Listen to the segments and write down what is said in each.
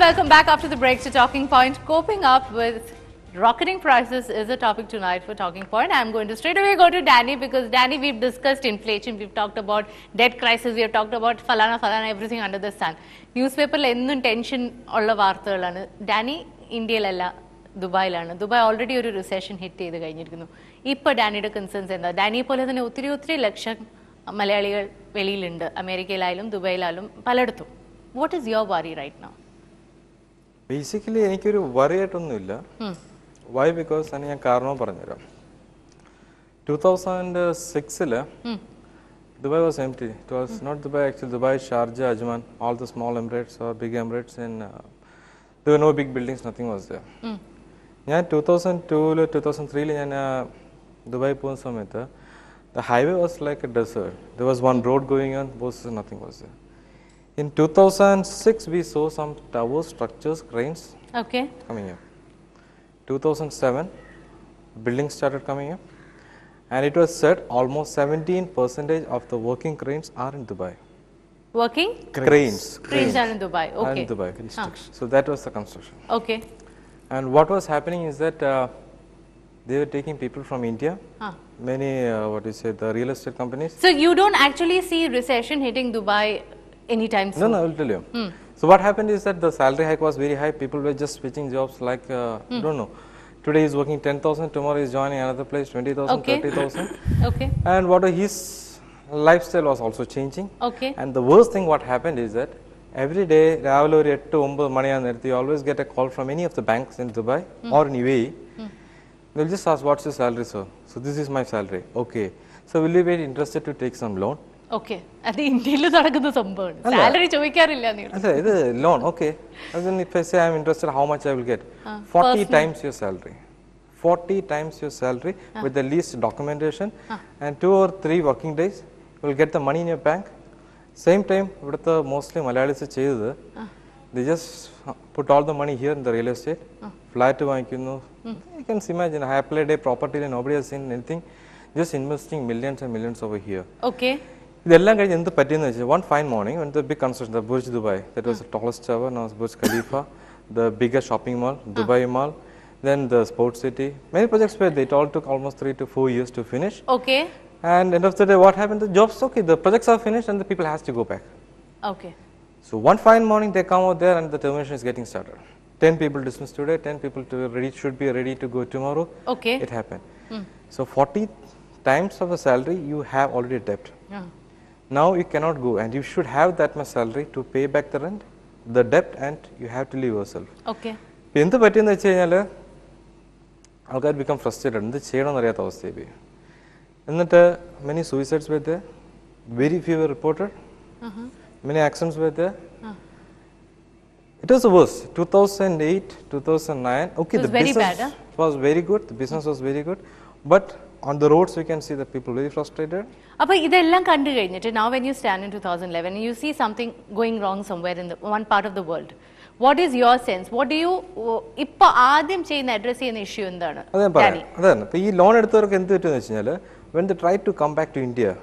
welcome back after the break to Talking Point. Coping up with rocketing prices is a topic tonight for Talking Point. I'm going to straight away go to Danny because Danny, we've discussed inflation, we've talked about debt crisis, we have talked about falana, everything under the sun. Newspaper ennum tension ulla vaarthakalanu. Danny, Indialalla, Dubai-ilanu. Dubai already oru recession hit ചെയ്തു കഴിഞ്ഞിരിക്കുന്നു. ഇപ്പോൾ ഡാനിയുടെ concerns എന്താ? ഡാനിയെ പോലെ തന്നെ ഒത്തിരി ലക്ഷം മലയാളികൾ വെളിയിലുണ്ട്, അമേരിക്കയിലായാലും ദുബായിലായാലും പലയിടത്തും. What is your worry right now? Basically, എനിക്കൊരു worry ആയിട്ടൊന്നുമില്ല. Why? Because ഞാൻ കാരണം പറഞ്ഞുതരാം. 2006 Dubai was empty. It was not Dubai actually. Dubai, Sharjah, Ajman, all the small Emirates or big Emirates, and there were no big buildings. Nothing was there. ഞാൻ 2002 2003 ഞാൻ Dubai പോകുന്ന സമയത്ത് the highway was like a desert. There was one road going on, nothing was there. In 2006, we saw some towers, structures, cranes coming up. 2007, buildings started coming up, and it was said almost 17% of the working cranes are in Dubai. Working? Cranes are in Dubai. Okay. Are in Dubai. So that was the construction. Okay. And what was happening is that they were taking people from India, many, the real estate companies. So you don't actually see recession hitting Dubai anytime soon? No, I will tell you. So what happened is that the salary hike was very high. People were just switching jobs like, I don't know. Today he's working 10,000, tomorrow he's joining another place, 20,000, 30,000. Okay. And his lifestyle was also changing. Okay. And the worst thing what happened is that every day, you always get a call from any of the banks in Dubai or in UAE. They'll just ask, what's your salary, sir? So this is my salary. Okay. So will you be interested to take some loan? Okay. At the India, salary loan, okay. And then if I say I'm interested, how much I will get? 40 times your salary. 40 times your salary with the least documentation, and 2 or 3 working days, you will get the money in your bank. Same time, mostly Malayalis they just put all the money here in the real estate, flat to you can imagine, I applied a property and nobody has seen anything, just investing millions and millions over here. Okay. One fine morning, when the big construction, the Burj Dubai, that was the tallest tower, now it's Burj Khalifa, the biggest shopping mall, Dubai Mall, then the sports city. Many projects were, it all took almost 3 to 4 years to finish. Okay. And end of the day, what happened? The jobs, okay, the projects are finished and the people has to go back. Okay. So one fine morning, they come out there and the termination is getting started. 10 people dismissed today, 10 people should be ready to go tomorrow. Okay. It happened. So 40 times of the salary, you have already debt. Now you cannot go, and you should have that much salary to pay back the rent, the debt, and you have to leave yourself. Okay. Algar become frustrated. Many suicides were there, very few were reported, many accidents were there. It was the worst. 2008, 2009, okay, the business was very good, the business was very good, but on the roads we can see that people very frustrated. Now when you stand in 2011 and you see something going wrong somewhere in one part of the world, what is your sense? What do you address an issue in the loan? When they try to come back to India,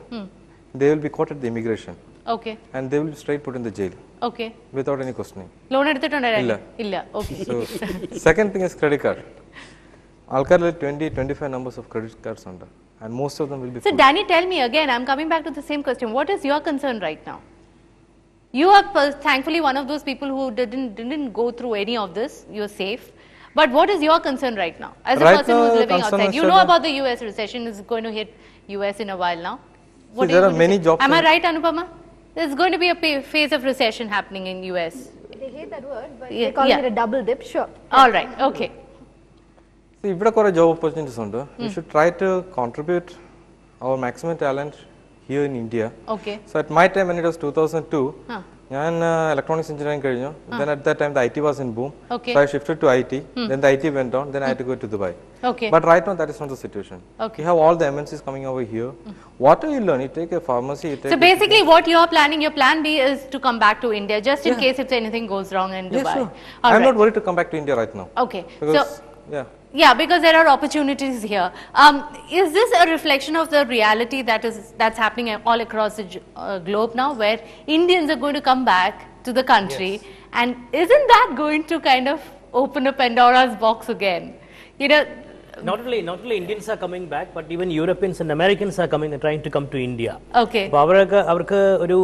they will be caught at the immigration. Okay. And they will be straight put in the jail. Okay. Without any questioning. Loan Illa. Okay. So, second thing is credit card. Alkar 20-25 numbers of credit cards under, and most of them will be. So, Danny, tell me again, I'm coming back to the same question. What is your concern right now? You are thankfully one of those people who didn't go through any of this. You're safe. But what is your concern right now? As a person who's living outside, you know about the US recession is going to hit US in a while now. What there are many jobs. Am I right, Anupama? There's going to be a phase of recession happening in US. They hate that word, but they call it a double dip, sure. All right, okay. See, if there are job opportunities, we should try to contribute our maximum talent here in India. Okay. So at my time when it was 2002, electronics engineering, then at that time the IT was in boom. Okay. So I shifted to IT, then the IT went down, then I had to go to Dubai. Okay. But right now that is not the situation. Okay. You have all the MNCs coming over here. What do you learn? You take a pharmacy, you take so basically what you are planning, your plan B is to come back to India just in case if anything goes wrong in Dubai. Sure. I'm not worried to come back to India right now. Okay. Because, yeah, because there are opportunities here. Is this a reflection of the reality that's happening all across the globe now, where Indians are going to come back to the country And isn't that going to kind of open a Pandora's box again? You know, not only Indians are coming back, but even Europeans and Americans are trying to come to India. Okay. അപ്പോൾ അവർക്ക് ഒരു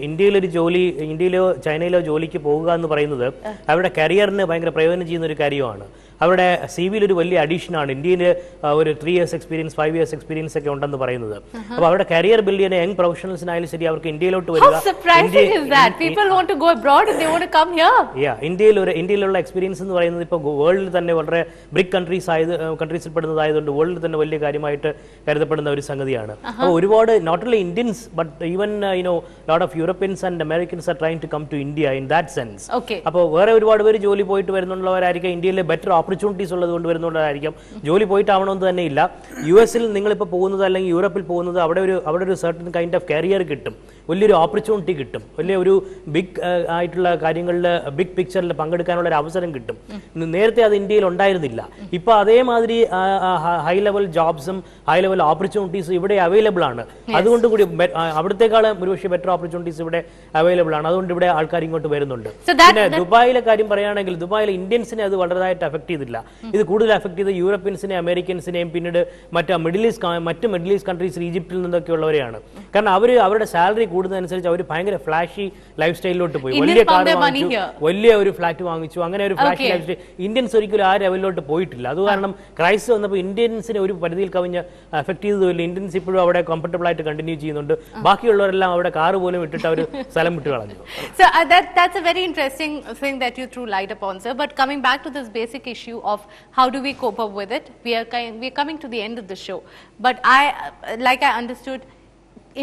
ഇന്ത്യയിലൊരു ജോലി, ഇന്ത്യയിലോ ചൈനയിലോ ജോലിക്ക് പോകുക എന്ന് പറയുന്നത് അവരുടെ കരിയറിന് ഭയങ്കര പ്രയോജനം ചെയ്യുന്ന ഒരു കാര്യമാണ്. അവരുടെ സി വിയിൽ ഒരു വലിയ അഡീഷനാണ്. ഇന്ത്യയിൽ ഒരു 3 years എക്സ്പീരിയൻസ്, 5 years എക്സ്പീരിയൻസ് ഒക്കെ ഉണ്ടെന്ന് പറയുന്നത്. അപ്പോൾ അവരുടെ കരിയർ ബിൽഡ് ചെയ്യുന്ന യങ് പ്രൊഫഷണൽസിനായാലും ശരി, അവർക്ക് ഇന്ത്യയിലോട്ട് വരിക. How surprising is that? People want to go abroad and they want to come here. ഇന്ത്യയിലുള്ള എക്സ്പീരിയൻസ് എന്ന് പറയുന്നത് ഇപ്പോൾ വേൾഡിൽ തന്നെ വളരെ ബ്രിക് കൺട്രീസിൽ പെടുന്നതായതുകൊണ്ട് വേൾഡിൽ തന്നെ വലിയ കാര്യമായിട്ട് കരുതപ്പെടുന്ന ഒരു സംഗതിയാണ്. അപ്പോൾ ഒരുപാട് not only Indians but even lot of Europeans and Americans are trying to come to India in that sense. അപ്പോൾ വേറെ ഒരുപാട് പേര് ജോലി പോയിട്ട് വരുന്നുള്ളവരായിരിക്കും, ഇന്ത്യയിലെ ബെറ്റർ ഓപ്പർച്യൂണിറ്റീസ് ഉള്ളത് കൊണ്ട് വരുന്നവരായിരിക്കും. ജോലി പോയിട്ടാവണമെന്ന് തന്നെ ഇല്ല. US-ൽ നിങ്ങളിപ്പോൾ പോകുന്നത് അല്ലെങ്കിൽ യൂറോപ്പിൽ പോകുന്നത് അവിടെ ഒരു സർട്ടൻ കൈൻഡ് ഓഫ് കരിയർ കിട്ടും, വലിയൊരു ഓപ്പർച്യൂണിറ്റി കിട്ടും, വലിയ ഒരു ബിഗ് ആയിട്ടുള്ള കാര്യങ്ങളിൽ ബിഗ് പിക്ചറിൽ പങ്കെടുക്കാനുള്ള ഒരു അവസരം കിട്ടും. നേരത്തെ അത് ഇന്ത്യയിൽ ഉണ്ടായിരുന്നില്ല. ഇപ്പോൾ അതേമാതിരി ഹൈ ലെവൽ ജോബ്സും ഹൈ ലെവൽ ഓപ്പർച്യൂണിറ്റീസും ഇവിടെ അവൈലബിൾ ആണ്. അതുകൊണ്ട് കൂടി അവിടത്തേക്കാളും ഒരുപക്ഷെ ബെറ്റർ ഓപ്പർച്യൂണിറ്റീസ് ഇവിടെ അവൈലബിൾ ആണ്. അതുകൊണ്ട് ഇവിടെ ആൾക്കാർ ഇങ്ങോട്ട് വരുന്നുണ്ട്. പിന്നെ ദുബായിലെ കാര്യം പറയുകയാണെങ്കിൽ ദുബായിലെ ഇന്ത്യൻസിനെ അത് വളരെയായിട്ട് അഫക്ട് ചെയ്തില്ല. ഇത് കൂടുതൽ അഫക്ട് ചെയ്ത് യൂറോപ്യൻസിനെയും അമേരിക്കൻസിനെയും പിന്നീട് മറ്റ് മിഡിൽ ഈസ്റ്റ് കൺട്രീസ്, ഈജിപ്തിൽ നിന്നൊക്കെ ഉള്ളവരെയാണ്. കാരണം അവരുടെ സാലറി കൂടുന്നതനുസരിച്ച് അവർ ഭയങ്കര ഫ്ലാഷി ലൈഫ് സ്റ്റൈലിലോട്ട് പോയി. വലിയ കാർ വാങ്ങിച്ചു, വലിയ ഒരു ഫ്ലാറ്റ് വാങ്ങിച്ചു, അങ്ങനെ ഒരു ഫ്ലാഷി ലൈഫ് സ്റ്റൈൽ. ഇന്ത്യൻസ് ഒരിക്കലും ആ ലെവലിലോട്ട് പോയിട്ടില്ല. അത് കാരണം ക്രൈസിസ് വന്നപ്പോൾ ഇന്ത്യൻസിനെ ഒരു പരിധിയിൽ കവിഞ്ഞ് അഫക്ട് ചെയ്തതുമില്ല. ഇന്ത്യൻസ് ഇപ്പോഴും അവിടെ കംഫർട്ടബിൾ ആയിട്ട് കണ്ടിന്യൂ ചെയ്യുന്നുണ്ട്. ബാക്കിയുള്ളവരെല്ലാം അവിടെ കാറ് പോലും ഇട്ടിട്ട് അവർ സ്ഥലം വിട്ട് കളഞ്ഞു. So that's a very interesting thing that you threw light upon, sir. But coming back to this basic issue of how do we cope up with it, we are coming to the end of the show. But I understood,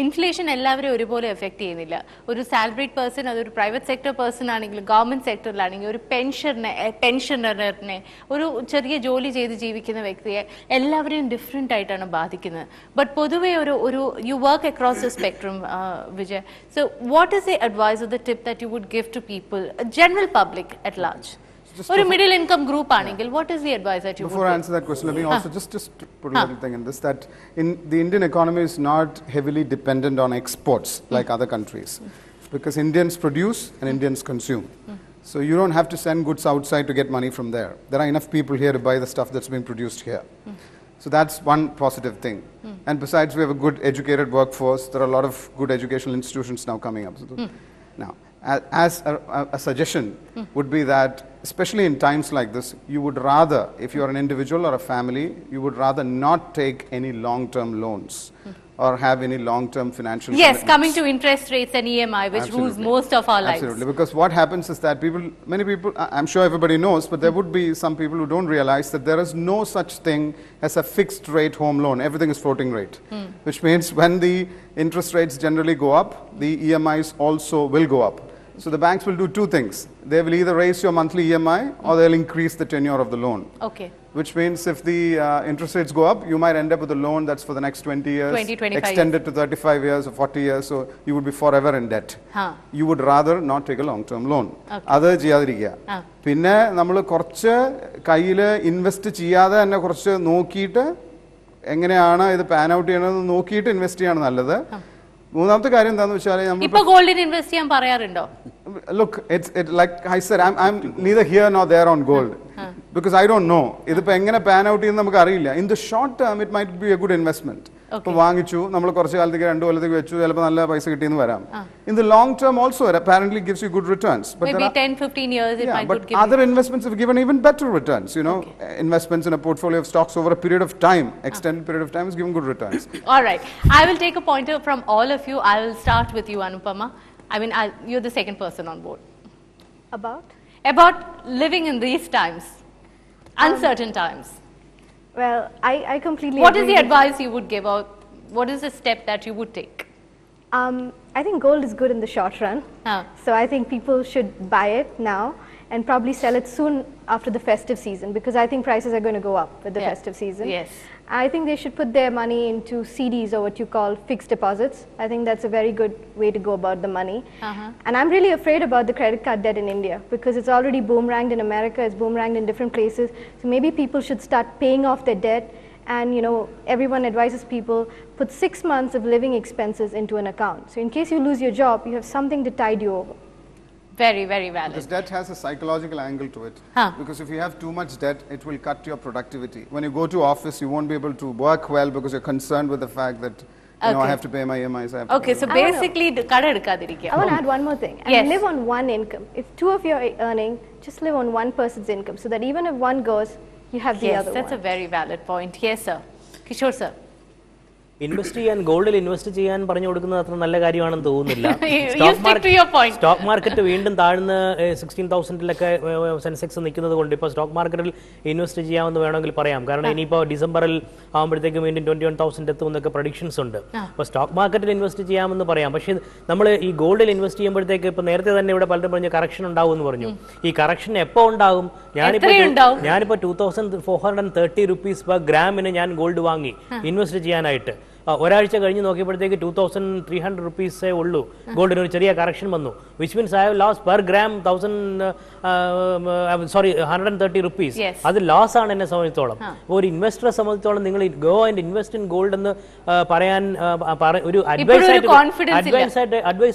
inflation എല്ലാവരും ഒരുപോലെ effect ചെയ്യുന്നില്ല. ഒരു salaried person, അതൊരു private sector person ആണെങ്കിലും government സെക്ടറിലാണെങ്കിൽ ഒരു പെൻഷനറിനെ, ഒരു ചെറിയ ജോലി ചെയ്ത് ജീവിക്കുന്ന വ്യക്തിയെ എല്ലാവരെയും ഡിഫറെൻ്റ് ആയിട്ടാണ് ബാധിക്കുന്നത്. ബട്ട് പൊതുവെ ഒരു you work across the spectrum, Vijay. So what is the advice or the tip that you would give to people, general public at large? Or a middle income group angle, what is the advice that you would give? Before I answer that question, let me also just put a little thing in this, that the Indian economy is not heavily dependent on exports like other countries, because Indians produce and Indians consume. So you don't have to send goods outside to get money from there. There are enough people here to buy the stuff that's being produced here. So that's one positive thing. And besides, we have a good educated workforce. There are a lot of good educational institutions now coming up. Now, as a suggestion would be that, especially in times like this, you would rather, if you are an individual or a family, you would rather not take any long-term loans or have any long-term financial commitments. Coming to interest rates and EMI, which rules most of our lives. Absolutely, because what happens is that many people, I'm sure everybody knows, but there would be some people who don't realize that there is no such thing as a fixed rate home loan. Everything is floating rate, which means when the interest rates generally go up, the EMIs also will go up. So the banks will do two things. They will either raise your monthly EMI or they'll increase the tenure of the loan. Okay. Which means if the interest rates go up, you might end up with a loan that's for the next 20 years, 25 extended to 35 years or 40 years, so you would be forever in debt. You would rather not take a long-term loan. അത് ചെയ്യാതിരിക്കുക. പിന്നെ നമ്മൾ കുറച്ച് കയ്യിൽ invest ചെയ്യാതെ തന്നെ കുറച്ച് നോക്കിയിട്ട് എങ്ങനെയാണ് ഇത് പാൻ ഔട്ട് ചെയ്യണമെന്ന് നോക്കിയിട്ട് ഇൻവെസ്റ്റ് ചെയ്യാണ് നല്ലത്. മൂന്നാമത്തെ കാര്യം എന്താണെന്ന് വെച്ചാൽ, ഇപ്പോൾ ഗോൾഡിൽ ഇൻവെസ്റ്റ് ചെയ്യാൻ പറയാറുണ്ടോ? Look, it's like I said, I'm neither here nor there on gold, because I don't know. ഇതിപ്പോ എങ്ങനെ പാൻ ഔട്ട് ചെയ്യുന്ന നമുക്ക് അറിയില്ല. In the short term, it might be a good investment. ഇപ്പൊ വാങ്ങിച്ചു, നമ്മൾ കുറച്ച് കാലത്തേക്ക് 2 കൊല്ലത്തേക്ക് വെച്ചു, ചിലപ്പോൾ നല്ല പൈസ കിട്ടിയെന്ന് വരാം. In the long term also, it apparently gives you good returns. But maybe 10-15 years it might but give other investments have given even better returns. You know, investments in a portfolio of stocks over a period of time, extended period of time, is giving good returns. All right, I will take a pointer from all of you. I will start with you, Anupama. I mean, you're the second person on board. About living in these times, uncertain times. Well, I completely What agree. is the advice you would give, or what is the step that you would take? I think gold is good in the short run. So I think people should buy it now and probably sell it soon after the festive season, because I think prices are going to go up with the festive season. Yes. I think they should put their money into CDs, or what you call fixed deposits. I think that's a very good way to go about the money. And I'm really afraid about the credit card debt in India, because it's already boomeranged in America, it's boomeranged in different places. So maybe people should start paying off their debt. And you know, everyone advises people, put 6 months of living expenses into an account. So in case you lose your job, you have something to tide you over. Very, very valid. Because debt has a psychological angle to it. Because if you have too much debt, it will cut your productivity. When you go to office, you won't be able to work well because you're concerned with the fact that you know, I have to pay my EMIs. Okay, so basically, I want to add one more thing. Yes. Live on one income. If two of you are earning, just live on one person's income so that even if one goes, you have the other one. Yes, that's a very valid point. Yes, sir. Kishore, sir. Invest ചെയ്യാൻ ഗോൾഡിൽ invest ചെയ്യാൻ പറഞ്ഞു കൊടുക്കുന്നത് അത്ര നല്ല കാര്യമാണെന്ന് തോന്നുന്നില്ല. Stock market വീണ്ടും താഴ്ന്ന് 16,000-ലൊക്കെ സെൻസെക്സ് നിൽക്കുന്നത് കൊണ്ട് ഇപ്പോൾ സ്റ്റോക്ക് മാർക്കറ്റിൽ ഇൻവെസ്റ്റ് ചെയ്യാമെന്ന് വേണമെങ്കിൽ പറയാം. കാരണം ഇനിയിപ്പോൾ ഡിസംബറിൽ ആകുമ്പോഴത്തേക്കും വീണ്ടും 21,000 എത്തുമെന്നൊക്കെ പ്രഡിക്ഷൻസ് ഉണ്ട്. അപ്പോൾ സ്റ്റോക്ക് മാർക്കറ്റിൽ ഇൻവെസ്റ്റ് ചെയ്യാമെന്ന് പറയാം. പക്ഷേ നമ്മൾ ഈ ഗോൾഡിൽ ഇൻവെസ്റ്റ് ചെയ്യുമ്പോഴത്തേക്ക് ഇപ്പോൾ നേരത്തെ തന്നെ ഇവിടെ പലരും പറഞ്ഞ കറക്ഷൻ ഉണ്ടാവും എന്ന് പറഞ്ഞു. ഈ കറക്ഷൻ എപ്പോൾ ഉണ്ടാകും? ഞാനിപ്പോൾ 2,430 rupees per ഗ്രാമിന് ഞാൻ ഗോൾഡ് വാങ്ങി ഇൻവെസ്റ്റ് ചെയ്യാനായിട്ട്. ഒരാഴ്ച കഴിഞ്ഞ് നോക്കിയപ്പോഴത്തേക്ക് 2,300 rupees ഉള്ളൂ. ഗോൾഡിന് ഒരു ചെറിയ കറക്ഷൻ വന്നു. Which means I have loss per gram 130 rupees. അത് ലോസ് ആണ് എന്നെ സംബന്ധിച്ചോളം. ഒരു ഇൻവെസ്റ്ററെ സംബന്ധിച്ചോളം നിങ്ങൾ go and invest in gold എന്ന് പറയാൻ ഒരു അഡ്വൈസ്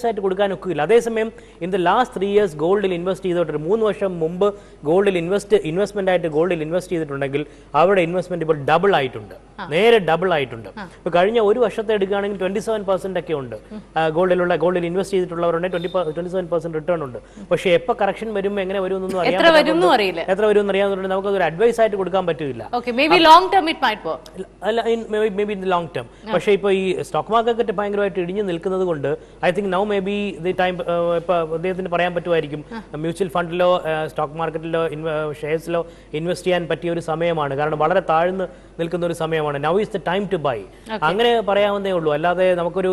ആയിട്ട് കൊടുക്കാൻ ഒക്കില്ല. അതേസമയം ഇൻ ദ ലാസ്റ്റ് 3 years ഗോൾഡിൽ ഇൻവെസ്റ്റ് ചെയ്തിട്ട് 3 വർഷം മുമ്പ് ഗോൾഡിൽ ഇൻവെസ്റ്റ്മെന്റ് ആയിട്ട് ഗോൾഡിൽ ഇൻവെസ്റ്റ് ചെയ്തിട്ടുണ്ടെങ്കിൽ അവരുടെ ഇൻവെസ്റ്റ്മെന്റ് ഇപ്പോൾ ഡബിൾ ആയിട്ടുണ്ട്, നേരെ ഡബിൾ ആയിട്ടുണ്ട്. ഇപ്പോൾ കഴിഞ്ഞ ഒരു വർഷത്തെ എടുക്കുകയാണെങ്കിൽ 27% ഒക്കെ ഉണ്ട്. ഗോൾഡിൽ ഇൻവെസ്റ്റ് ചെയ്തിട്ടുള്ളവരുണ്ട് 27% റിട്ടേൺ ഉണ്ട്. പക്ഷേ എപ്പോൾ കറക്ഷൻ വരുമ്പോൾ എങ്ങനെ വരുമെന്നൊന്നും എത്ര വരും അറിയാവുന്നതുകൊണ്ട് നമുക്ക് ഒരു അഡ്വൈസ് ആയിട്ട് കൊടുക്കാൻ പറ്റില്ല. Long term. പക്ഷേ ഇപ്പോൾ ഈ സ്റ്റോക്ക് മാർക്കറ്റ് ഭയങ്കരമായിട്ട് ഇടിഞ്ഞു നിൽക്കുന്നത് കൊണ്ട് I think now may be the time ഇപ്പോൾ അദ്ദേഹത്തിന് പറയാൻ പറ്റുമായിരിക്കും മ്യൂച്വൽ ഫണ്ടിലോ സ്റ്റോക്ക് മാർക്കറ്റിലോ ഷെയർസിലോ ഇൻവെസ്റ്റ് ചെയ്യാൻ പറ്റിയ ഒരു സമയമാണ്. കാരണം വളരെ താഴ്ന്ന് നിൽക്കുന്ന ഒരു സമയമാണ്. Now is the time to buy. അങ്ങനെ പറയാവുന്നേ ഉള്ളൂ. അല്ലാതെ നമുക്കൊരു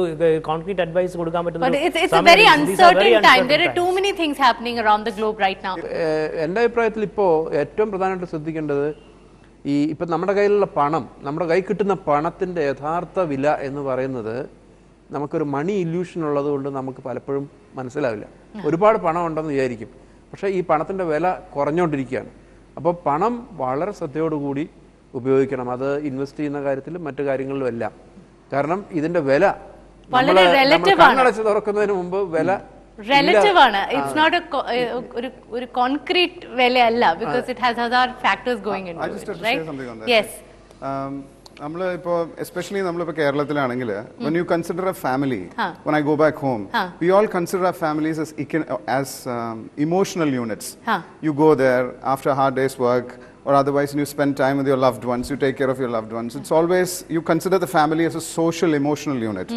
കോൺക്രീറ്റ് അഡ്വൈസ് കൊടുക്കാൻ പറ്റുന്ന എൻ്റെ അഭിപ്രായത്തിൽ ഇപ്പോൾ ഏറ്റവും പ്രധാനമായിട്ട് ശ്രദ്ധിക്കേണ്ടത് ഈ ഇപ്പം നമ്മുടെ കയ്യിലുള്ള പണം, നമ്മുടെ കൈ കിട്ടുന്ന പണത്തിൻ്റെ യഥാർത്ഥ വില എന്ന് പറയുന്നത് നമുക്കൊരു മണി ഇല്യൂഷൻ ഉള്ളത് കൊണ്ട് നമുക്ക് പലപ്പോഴും മനസ്സിലാവില്ല. ഒരുപാട് പണം ഉണ്ടെന്ന് വിചാരിക്കും, പക്ഷേ ഈ പണത്തിൻ്റെ വില കുറഞ്ഞുകൊണ്ടിരിക്കുകയാണ്. അപ്പോൾ പണം വളരെ ശ്രദ്ധയോടുകൂടി ഉപയോഗിക്കണം. അത് ഇൻവെസ്റ്റ് ചെയ്യുന്ന കാര്യത്തിലും മറ്റു കാര്യങ്ങളിലും എല്ലാം. കാരണം ഇതിന്റെ വില കണ്ണടച്ച് തുറക്കുന്നതിന് മുമ്പ് വില relative ആണ്. It's not ഒരു concrete വിലയല്ല, because it has other factors going into it, right? Yes. നമ്മൾ ഇപ്പോൾ എസ്പെഷ്യലി നമ്മളിപ്പോൾ കേരളത്തിലാണെങ്കിൽ when you consider a family, when I go back home, we all consider our families as emotional units. You go there after a hard day's work, or otherwise you spend time with your loved ones, you take care of your loved ones. It's always, you consider the family as a social emotional unit.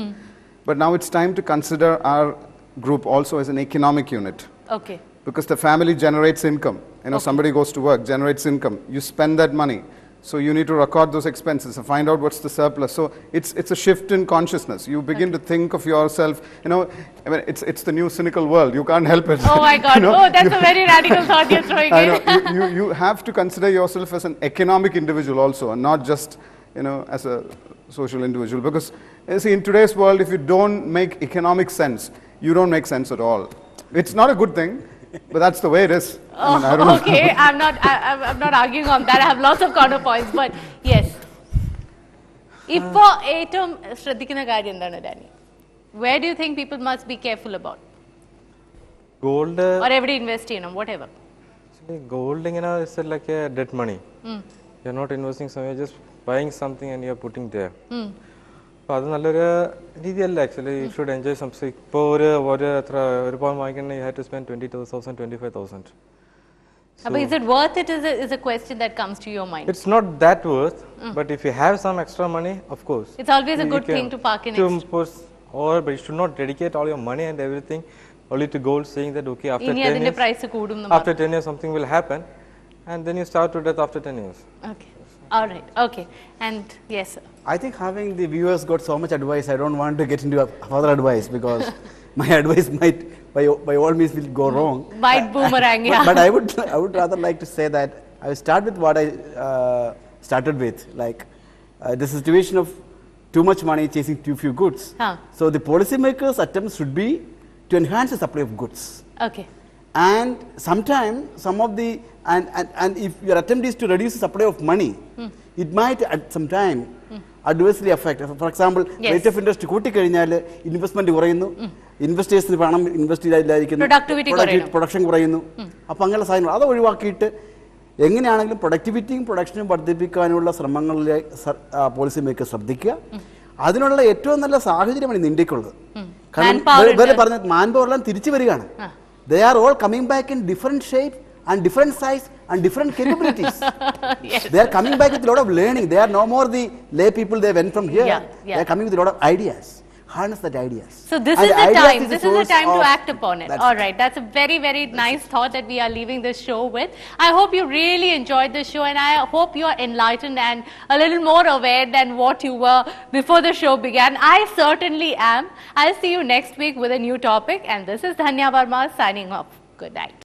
But now it's time to consider our group also as an economic unit. Okay. Because the family generates income. You know, somebody goes to work, generates income. You spend that money. So you need to record those expenses and find out what's the surplus. So it's a shift in consciousness. You begin to think of yourself, you know, I mean, it's the new cynical world. You can't help it. Oh my God. You know, that's a very radical thought you're throwing in. I know. You have to consider yourself as an economic individual also, and not just, you know, as a social individual. Because, you see, in today's world, if you don't make economic sense, you don't make sense at all. It's not a good thing. But that's the way it is. I don't know. Okay, I'm not arguing on that. I have lots of counterpoints, but yes. Ipo ഏറ്റവും ശ്രദ്ധിക്കുന്ന കാര്യം എന്താണ് Dani? Where do you think people must be careful about? Gold. Or every invest ചെയ്യണം, whatever. Actually, gold is like a dead money. You're not investing somewhere, just buying something and you're putting there. അപ്പോൾ അത് നല്ലൊരു രീതിയല്ല. Actually you should enjoy something. ഇപ്പോൾ ഒരു പവൻ വാങ്ങിക്കണമെങ്കിൽ you have to spend 20,000, 25,000. But is it worth it? Is a question that comes to your mind. It's not that worth, but if you have some extra money, of course. It's always a good thing to park in extra. But you should not dedicate all your money and everything only to gold, saying that okay, after 10 years something will happen, and then you start to death after 10 years. Okay. All right. Okay. And yes, sir. I think having the viewers got so much advice, I don't want to get into further advice, because my advice might, by all means, will go wrong. Might boomerang, yeah. But I would rather like to say that I will start with what I started with, like the situation of too much money chasing too few goods. So the policymakers' attempts should be to enhance the supply of goods. Okay. And sometimes some of the and if your attempt is to reduce the supply of money, it might at some time adversely affect. For example, rate of interest കൂട്ടി കഴിഞ്ഞാൽ investment കുറയുന്നു, ഇൻവെസ്റ്റേഴ്സിന് പണം invest ചെയ്തില്ലായിരിക്കുന്നു, production കുറയുന്നു. അപ്പോൾ അങ്ങനെയുള്ള സാധനങ്ങൾ അത് ഒഴിവാക്കിയിട്ട് എങ്ങനെയാണെങ്കിലും പ്രൊഡക്ടിവിറ്റിയും പ്രൊഡക്ഷനും വർദ്ധിപ്പിക്കാനുള്ള ശ്രമങ്ങളിലെ പോളിസി മേക്കർ ശ്രദ്ധിക്കുക. അതിനുള്ള ഏറ്റവും നല്ല സാഹചര്യമാണ് ഇന്ന് ഇന്ത്യക്കുള്ളത്. കാരണം ഇവരെ പറഞ്ഞ മാൻ പവറെല്ലാം തിരിച്ചു വരികയാണ്. They are all coming back in different shape and different size and different capabilities. Yes. They are coming back with a lot of learning. They are no more the lay people they went from here. They are coming with a lot of ideas. Harness that ideas. So this is the time. This is the time to act upon it. All right. That's a very, very nice thought that we are leaving this show with. I hope you really enjoyed this show, and I hope you are enlightened and a little more aware than what you were before the show began. I certainly am. I'll see you next week with a new topic, and this is Dhanya Verma signing off. Good night.